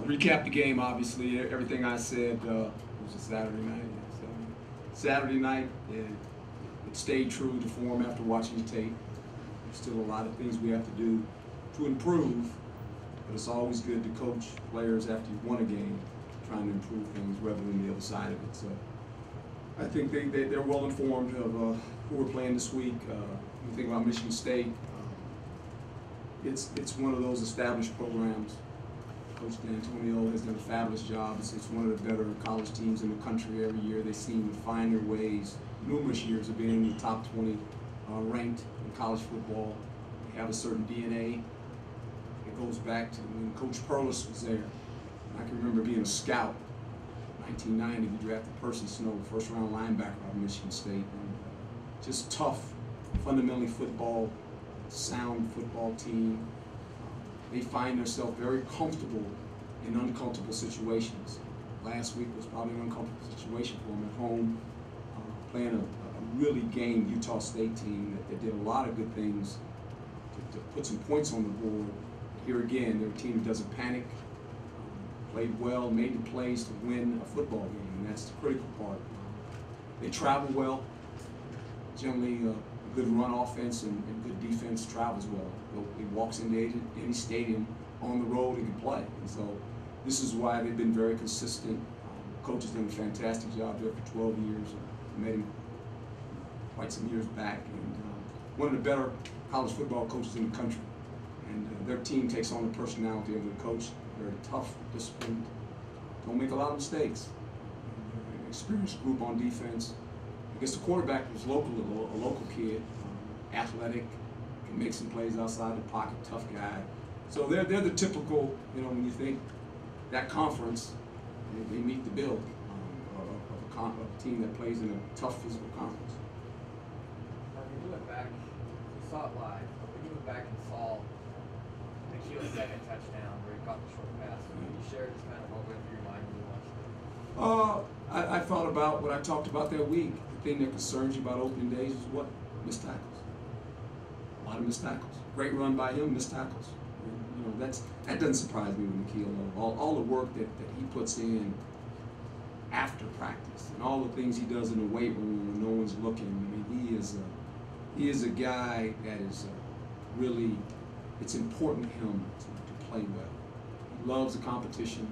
Recap the game, obviously. Everything I said was a Saturday night. So, Saturday night, it stayed true to form after watching the tape. There's still a lot of things we have to do to improve, but it's always good to coach players after you've won a game, trying to improve things rather than the other side of it. So I think they're well informed of who we're playing this week. When you think about Michigan State, it's one of those established programs. Coach D'Antonio has done a fabulous job. It's one of the better college teams in the country every year. They seem to find their ways, numerous years of being in the top 20 ranked in college football. They have a certain DNA. It goes back to when Coach Perlis was there. I can remember being a scout in 1990. We drafted Percy Snow, first round linebacker out of Michigan State. And, just tough, fundamentally sound football team. They find themselves very comfortable in uncomfortable situations. Last week was probably an uncomfortable situation for them at home, playing a really game Utah State team that did a lot of good things to put some points on the board. Here again, they're a team that doesn't panic, played well, made the plays to win a football game, and that's the critical part. They travel well, generally a good run offense and good defense travels well. He walks into any stadium on the road and can play. And so this is why they've been very consistent. Coach has done a fantastic job there for 12 years. I met him quite some years back. And one of the better college football coaches in the country. And their team takes on the personality of their coach. Very tough, disciplined, don't make a lot of mistakes. An experienced group on defense. I guess the quarterback was a local kid, athletic, can make some plays outside the pocket, tough guy. So they're the typical, when you think that conference, they meet the bill of a team that plays in a tough physical conference. When you went back, you saw it live, but when you went back and saw McKeel's second touchdown where he caught the short pass, can you share just kind of what went through your mind when you watched it? I thought about what I talked about that week. The thing that concerns you about opening days is what? Missed tackles. A lot of missed tackles. Great run by him, missed tackles. And, that doesn't surprise me with McKeel. All the work that he puts in after practice and all the things he does in the weight room when no one's looking. I mean, he is a guy that is really, it's important to him to play well. He loves the competition,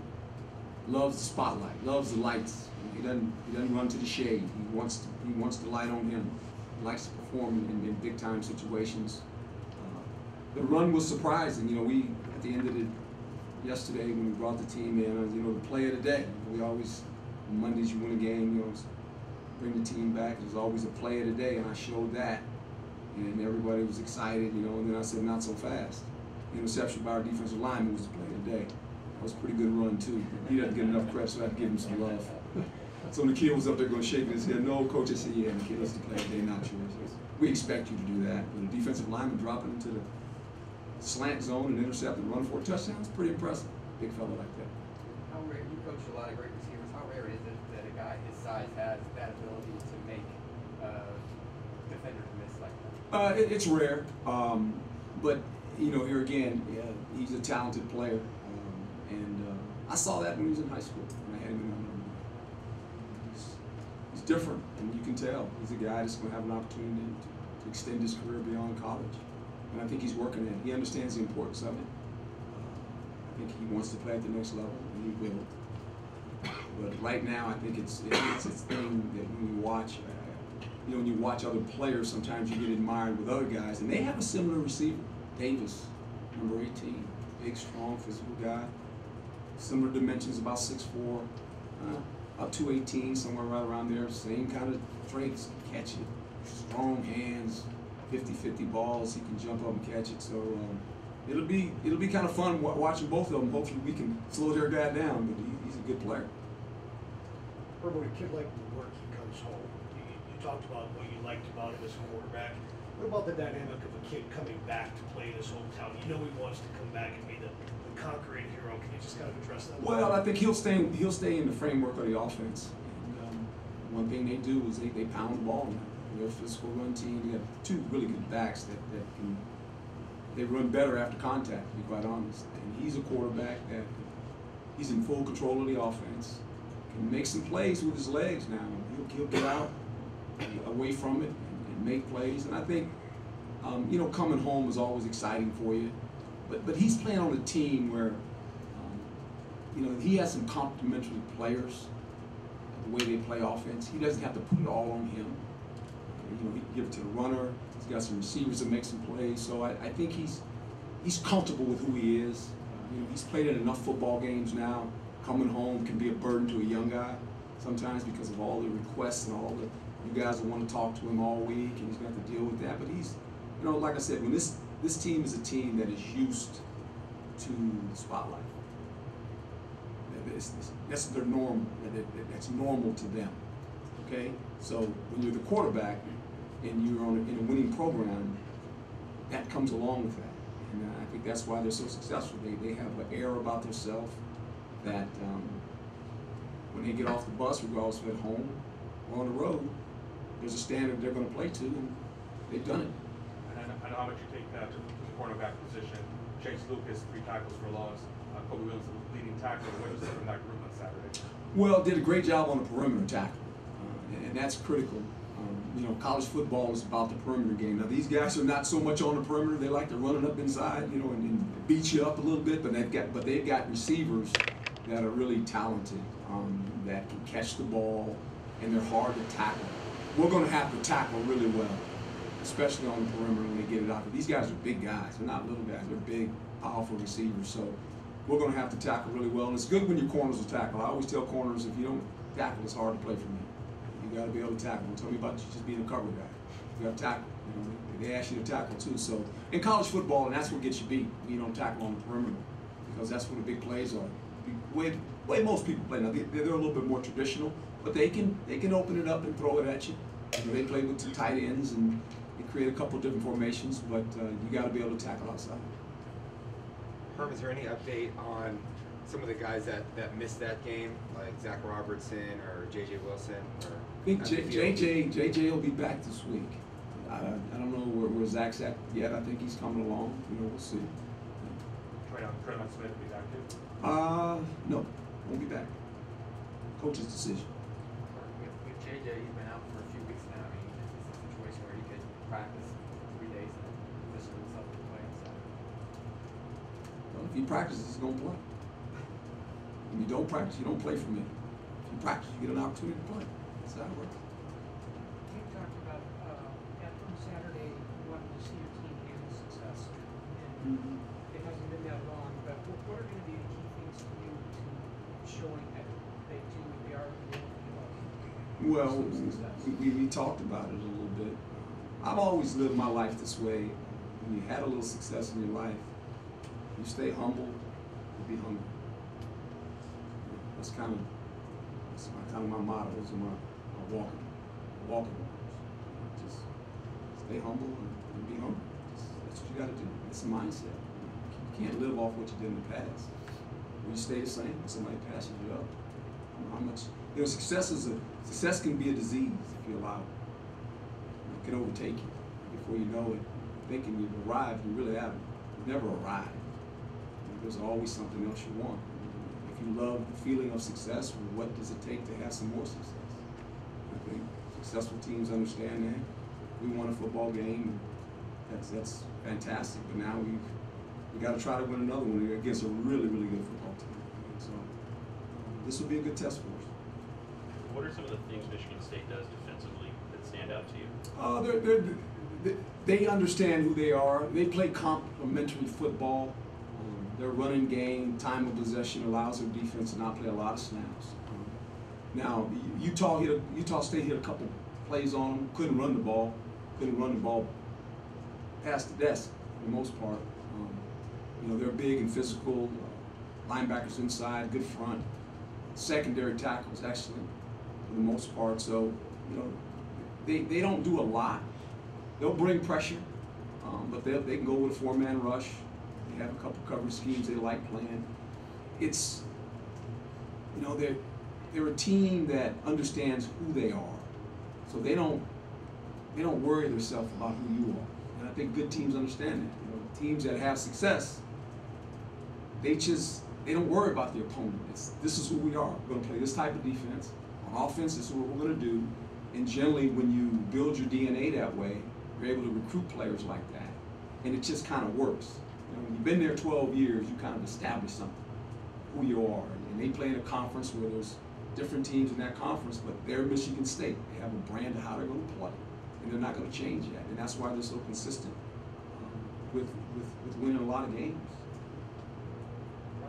loves the spotlight, loves the lights. He doesn't run to the shade. He wants the light on him. He likes to perform in big time situations. The run was surprising. We at the end of yesterday when we brought the team in, the play of the day. We always on Mondays you win a game, bring the team back. There's always a play of the day, and I showed that, and everybody was excited. And then I said not so fast. Interception by our defensive lineman was the play of the day. That was a pretty good run too. He doesn't get enough credit, so I have to give him some love. So Nikhil was up there going shaking his head. No, coach, I said, yeah, Nikhil, it's the play of the day, not yours. We expect you to do that. But a defensive lineman dropping into the slant zone and intercept and run for a touchdown is pretty impressive. Big fella like that. How rare, you coach a lot of great receivers. How rare is it that a guy his size has that ability to make defenders miss like that? It's rare, but here again, he's a talented player, and I saw that when he was in high school. When I had him in he's different, and you can tell he's a guy that's going to have an opportunity to extend his career beyond college. And I think he's working at it. He understands the importance of it. I think he wants to play at the next level, and he will. But right now, I think it's a thing that when you watch, when you watch other players, sometimes you get admired with other guys, and they have a similar receiver. Davis, number 18, big, strong, physical guy. Similar dimensions, about 6'4", about 218, somewhere right around there. Same kind of traits, catch it, strong hands, 50-50 balls. He can jump up and catch it. So it'll be kind of fun watching both of them. Hopefully we can slow their guy down, but he's a good player. Herm, when a kid like the work, he comes home. You talked about what you liked about him as a quarterback. What about the dynamic of a kid coming back to play in his hometown? He wants to come back and be the conquering hero. Can you just kind of address that? Well, I think he'll stay in the framework of the offense. And one thing they do is they pound the ball. They're a physical run team. You have two really good backs that they run better after contact, to be quite honest. And he's a quarterback that He's in full control of the offense. Can make some plays with his legs now. He'll get out away from it and make plays. And I think, you know, coming home is always exciting for you. But he's playing on a team where, you know, he has some complementary players. The way they play offense, he doesn't have to put it all on him. You know, he can give it to the runner. He's got some receivers that make some plays. So I think he's comfortable with who he is. You know, he's played in enough football games now. Coming home can be a burden to a young guy sometimes because of all the requests and all the you guys will want to talk to him all week, and he's got to deal with that. But he's, you know, like I said, when this team is a team that is used to the spotlight. That's their norm. That's normal to them. Okay, so when you're the quarterback and you're in a winning program, that comes along with that. And I think that's why they're so successful. They have an air about themselves that when they get off the bus, regardless of at home or on the road, there's a standard they're going to play to, and they've done it. And I know how much you take to the cornerback position. Chase Lucas, 3 tackles for loss. Kobe Williams, the leading tackler. What was it from that group on Saturday? Well, did a great job on the perimeter tackle, and that's critical. You know, college football is about the perimeter game. Now, these guys are not so much on the perimeter. They like to run it up inside, you know, and beat you up a little bit. But they've got receivers that are really talented, that can catch the ball, and they're hard to tackle. We're going to have to tackle really well, especially on the perimeter when they get it out. These guys are big guys. They're not little guys. They're big, powerful receivers. So we're going to have to tackle really well. And it's good when your corners will tackle. I always tell corners, if you don't tackle, it's hard to play for me. You got to be able to tackle. Don't tell me about you just being a cover guy. You got to tackle. You know, they ask you to tackle too. So in college football, and that's what gets you beat when you don't tackle on the perimeter, because that's where the big plays are. Way most people play now. They're a little bit more traditional, but they can open it up and throw it at you. You know, they play with some tight ends and they create a couple of different formations, but you got to be able to tackle outside. Herm, is there any update on some of the guys that missed that game, like Zach Robertson or J.J. Wilson? Or I think JJ will be back this week. I don't know where Zach's at yet. I think he's coming along. You know, we'll see. Tremont Smith will be back too? No, won't be back. Coach's decision. With JJ, he's been out for a few weeks now. I mean, is this a situation where he could practice 3 days and position himself to play on Saturday? Well, if he practices, he's going to play. When you don't practice, you don't play for me. If you practice, you get an opportunity to play. That's how it works. You talked about after Saturday, you wanted to see your team handle success. And it hasn't been that long, but what are going to be the key things for you to showing that they are able to give up? Well, we talked about it a little bit. I've always lived my life this way. When you had a little success in your life, you stay humble, you be humble. That's kind of my motto. Those are my walking words. Just stay humble and be humble. That's what you got to do. It's a mindset. You can't live off what you did in the past. When you stay the same, when somebody passes you up, how much, you know, success can be a disease if you allow it. It can overtake you before you know it. Thinking you've arrived, you really haven't. You've never arrived. There's always something else you want. If you love the feeling of success, well, what does it take to have some more success? I think successful teams understand that. We won a football game, and that's fantastic. But now we got to try to win another one against a really, really good football team. So this will be a good test for us. What are some of the things Michigan State does defensively that stand out to you? They understand who they are. They play complementary football. Their running game, time of possession allows their defense to not play a lot of snaps. Now, Utah State hit a couple plays on them. Couldn't run the ball past the desk for the most part. You know, they're big and physical. Linebackers inside, good front. Secondary tackles excellent for the most part. So, you know, they don't do a lot. They'll bring pressure, but they can go with a 4-man rush. They have a couple coverage schemes they like playing. It's, you know, they're a team that understands who they are, so they don't worry themselves about who you are. And I think good teams understand that. You know, teams that have success, they they don't worry about the opponent. This is who we are. We're going to play this type of defense. On offense, this is what we're going to do. And generally, when you build your DNA that way, you're able to recruit players like that. And it just kind of works. You know, when you've been there 12 years, you kind of establish something, who you are. And they play in a conference where there's different teams in that conference, but they're Michigan State. They have a brand of how they're going to play. And they're not going to change that. And that's why they're so consistent with winning a lot of games.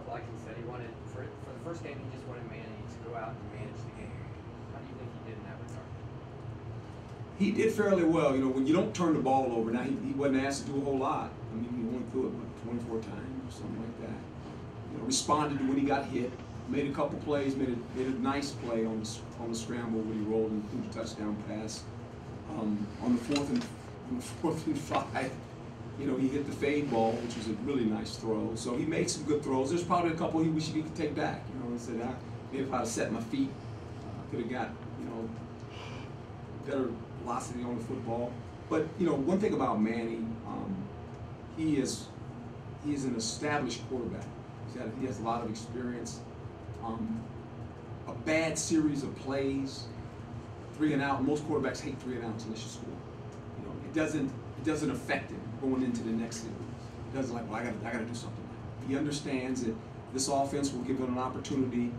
Like he said, he wanted, for the first game, he just wanted Manny to go out and manage the game. How do you think he did in that regard? He did fairly well. You know, when you don't turn the ball over, now he wasn't asked to do a whole lot. I mean, he only threw it, 24 times or something like that. You know, responded when he got hit, made a couple plays, made a nice play on the scramble when he rolled and threw the touchdown pass. On the fourth and 5, you know, he hit the fade ball, which was a really nice throw. So he made some good throws. There's probably a couple he wish he could take back. You know, he said, maybe if I'd have set my feet, could have got, you know, better velocity on the football. But, you know, one thing about Manny, he is an established quarterback. He has a lot of experience. A bad series of plays, 3 and out. Most quarterbacks hate 3 and outs unless you score. You know, it doesn't affect him going into the next series. It doesn't like, well, I got to do something. He understands that this offense will give him an opportunity